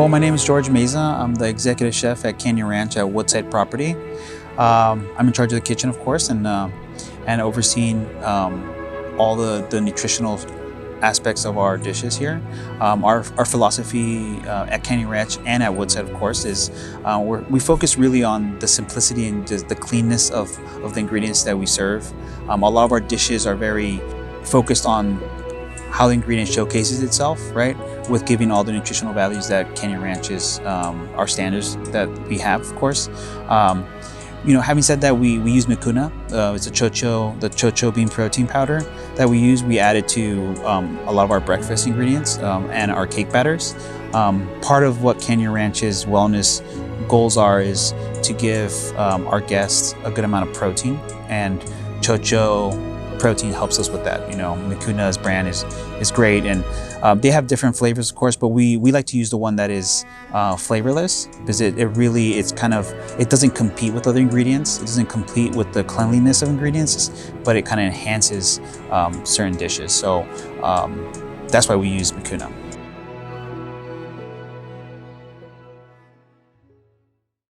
Well, my name is George Meza. I'm the executive chef at Canyon Ranch at Woodside property. I'm in charge of the kitchen, of course, and overseeing all the nutritional aspects of our dishes here. Our philosophy at Canyon Ranch and at Woodside, of course, is we focus really on the simplicity and just the cleanness of the ingredients that we serve. A lot of our dishes are very focused on how the ingredient showcases itself, right? With giving all the nutritional values that Canyon Ranch is, our standards that we have, of course. Having said that, we use Mikuna. It's the Chocho bean protein powder that we use. We add it to a lot of our breakfast ingredients and our cake batters. Part of what Canyon Ranch's wellness goals are is to give our guests a good amount of protein, and Chocho protein helps us with that. Mikuna's brand is great, and they have different flavors, of course, but we like to use the one that is flavorless, because it doesn't compete with other ingredients. It doesn't compete with the cleanliness of ingredients, but it kind of enhances certain dishes. So that's why we use Mikuna.